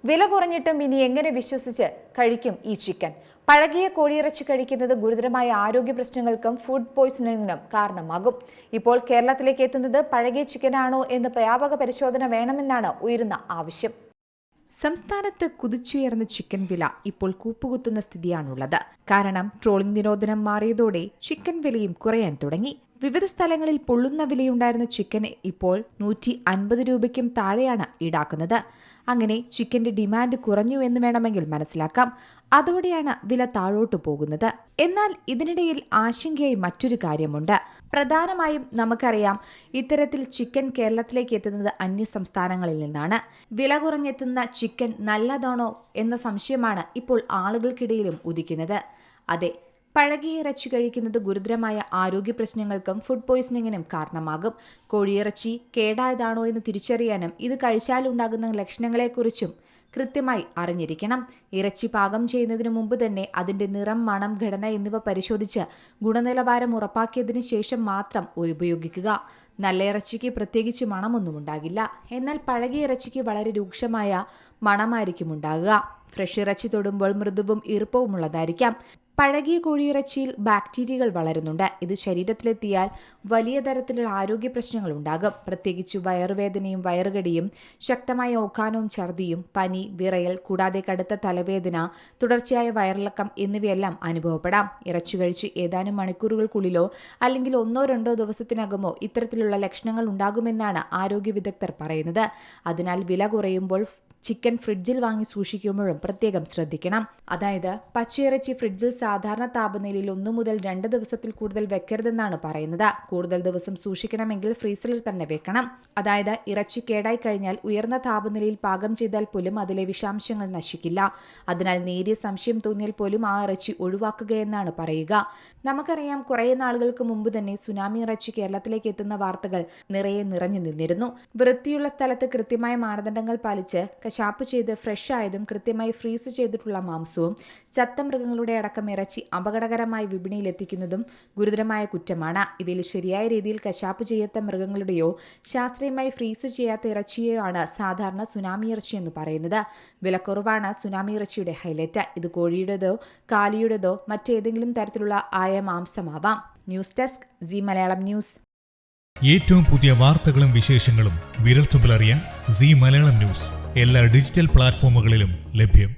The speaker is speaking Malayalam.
വില കുറഞ്ഞിട്ടും ഇനി എങ്ങനെ വിശ്വസിച്ച് കഴിക്കും ഈ ചിക്കൻ? പഴകിയ കോഴിയിറച്ചി കഴിക്കുന്നത് ഗുരുതരമായ ആരോഗ്യ പ്രശ്നങ്ങൾക്കും ഫുഡ് പോയ്സണിങ്ങിനും കാരണമാകും. ഇപ്പോൾ കേരളത്തിലേക്ക് എത്തുന്നത് പഴകിയ ചിക്കനാണോ എന്ന് വ്യാപക പരിശോധന വേണമെന്നാണ് ഉയരുന്ന ആവശ്യം. സംസ്ഥാനത്ത് കുതിച്ചുയർന്ന ചിക്കൻ വില ഇപ്പോൾ കൂപ്പുകുത്തുന്ന സ്ഥിതിയാണുള്ളത്. കാരണം ട്രോളിംഗ് നിരോധനം മാറിയതോടെ ചിക്കൻ വിലയും കുറയാൻ തുടങ്ങി. വിവിധ സ്ഥലങ്ങളിൽ പൊള്ളുന്ന വിലയുണ്ടായിരുന്ന ചിക്കന് ഇപ്പോൾ 150 രൂപയ്ക്കും താഴെയാണ് ഈടാക്കുന്നത്. അങ്ങനെ ചിക്കന്റെ ഡിമാൻഡ് കുറഞ്ഞു എന്ന് വേണമെങ്കിൽ മനസ്സിലാക്കാം. അതോടെയാണ് വില താഴോട്ടു പോകുന്നത്. എന്നാൽ ഇതിനിടയിൽ ആശങ്കയായി മറ്റൊരു കാര്യമുണ്ട്. പ്രധാനമായും നമുക്കറിയാം, ഇത്തരത്തിൽ ചിക്കൻ കേരളത്തിലേക്ക് എത്തുന്നത് അന്യ സംസ്ഥാനങ്ങളിൽ നിന്നാണ്. വില കുറഞ്ഞെത്തുന്ന ചിക്കൻ നല്ലതാണോ എന്ന സംശയമാണ് ഇപ്പോൾ ആളുകൾക്കിടയിലും ഉദിക്കുന്നത്. അതെ, പഴകിയ ഇറച്ചി കഴിക്കുന്നത് ഗുരുതരമായ ആരോഗ്യ പ്രശ്നങ്ങൾക്കും ഫുഡ് പോയ്സണിങ്ങിനും കാരണമാകും. കോഴിയിറച്ചി കേടായതാണോ എന്ന് തിരിച്ചറിയാനും ഇത് കഴിച്ചാലുണ്ടാകുന്ന ലക്ഷണങ്ങളെക്കുറിച്ചും കൃത്യമായി അറിഞ്ഞിരിക്കണം. ഇറച്ചി പാകം ചെയ്യുന്നതിന് മുമ്പ് തന്നെ അതിന്റെ നിറം, മണം, ഘടന എന്നിവ പരിശോധിച്ച് ഗുണനിലവാരം ഉറപ്പാക്കിയതിനു ശേഷം മാത്രം ഉപയോഗിക്കുക. നല്ല ഇറച്ചിക്ക് പ്രത്യേകിച്ച് മണമൊന്നും ഉണ്ടാകില്ല. എന്നാൽ പഴകിയ ഇറച്ചിക്ക് വളരെ രൂക്ഷമായ മണമായിരിക്കും ഉണ്ടാകുക. ഫ്രഷ് ഇറച്ചി തൊടുമ്പോൾ മൃദുവും ഈർപ്പവുമുള്ളതായിരിക്കാം. പഴകിയ കോഴിയിറച്ചിയിൽ ബാക്ടീരിയകൾ വളരുന്നുണ്ട്. ഇത് ശരീരത്തിലെത്തിയാൽ വലിയ തരത്തിലുള്ള ആരോഗ്യ പ്രശ്നങ്ങൾ ഉണ്ടാകും. പ്രത്യേകിച്ച് വയറുവേദനയും വയറുകടിയും, ശക്തമായ ഓക്കാനവും ഛർദിയും, പനി, വിറയൽ, കൂടാതെ കടുത്ത തലവേദന, തുടർച്ചയായ വയറിളക്കം എന്നിവയെല്ലാം അനുഭവപ്പെടാം. ഇറച്ചി കഴിച്ച് ഏതാനും മണിക്കൂറുകൾക്കുള്ളിലോ അല്ലെങ്കിൽ 1-2 ദിവസത്തിനകമോ ഇത്തരത്തിലുള്ള ലക്ഷണങ്ങൾ ഉണ്ടാകുമെന്നാണ് ആരോഗ്യ വിദഗ്ധർ പറയുന്നത്. അതിനാൽ വില കുറയുമ്പോൾ ചിക്കൻ ഫ്രിഡ്ജിൽ വാങ്ങി സൂക്ഷിക്കുമ്പോഴും പ്രത്യേകം ശ്രദ്ധിക്കണം. അതായത് പച്ചയിറച്ചി ഫ്രിഡ്ജിൽ സാധാരണ താപനിലയിൽ 1 മുതൽ 2 ദിവസത്തിൽ കൂടുതൽ വെക്കരുതെന്നാണ് പറയുന്നത്. കൂടുതൽ ദിവസം സൂക്ഷിക്കണമെങ്കിൽ ഫ്രീസറിൽ തന്നെ വെക്കണം. അതായത് ഇറച്ചി കേടായി കഴിഞ്ഞാൽ ഉയർന്ന താപനിലയിൽ പാകം ചെയ്താൽ പോലും അതിലെ വിഷാംശങ്ങൾ നശിക്കില്ല. അതിനാൽ നേരിയ സംശയം തോന്നിയാൽ പോലും ആ ഇറച്ചി ഒഴിവാക്കുകയെന്നാണ് പറയുക. നമുക്കറിയാം, കുറേ നാളുകൾക്ക് മുമ്പ് തന്നെ സുനാമി ഇറച്ചി കേരളത്തിലേക്ക് എത്തുന്ന വാർത്തകൾ നിറഞ്ഞു നിന്നിരുന്നു. വൃത്തിയുള്ള സ്ഥലത്ത് കൃത്യമായ മാനദണ്ഡങ്ങൾ പാലിച്ച് കശാപ്പ് ചെയ്ത് ഫ്രഷ് ആയതും കൃത്യമായി ഫ്രീസ് ചെയ്തിട്ടുള്ള മാംസവും ചത്ത മൃഗങ്ങളുടെ അടക്കം ഇറച്ചി അപകടകരമായി വിപണിയിൽ എത്തിക്കുന്നതും ഗുരുതരമായ കുറ്റമാണ്. ഇവയിൽ ശരിയായ രീതിയിൽ കശാപ്പ് ചെയ്യാത്ത മൃഗങ്ങളുടെയോ ശാസ്ത്രീയമായി ഫ്രീസ് ചെയ്യാത്ത ഇറച്ചിയോ ആണ് സാധാരണ സുനാമി ഇറച്ചി എന്ന് പറയുന്നത്. വിലക്കുറവാണ് സുനാമി ഇറച്ചിയുടെ ഹൈലൈറ്റ്. ഇത് കോഴിയുടേതോ കാലിയുടേതോ മറ്റേതെങ്കിലും തരത്തിലുള്ള ആയ മാംസമാവാം. News desk Zee Malayalam news. ഏറ്റവും പുതിയ വാർത്തകളും വിശേഷങ്ങളും വിരൽത്തുമ്പിലറിയാൻ സീ മലയാളം ന്യൂസ് എല്ലാ ഡിജിറ്റൽ പ്ലാറ്റ്ഫോമുകളിലും ലഭ്യം.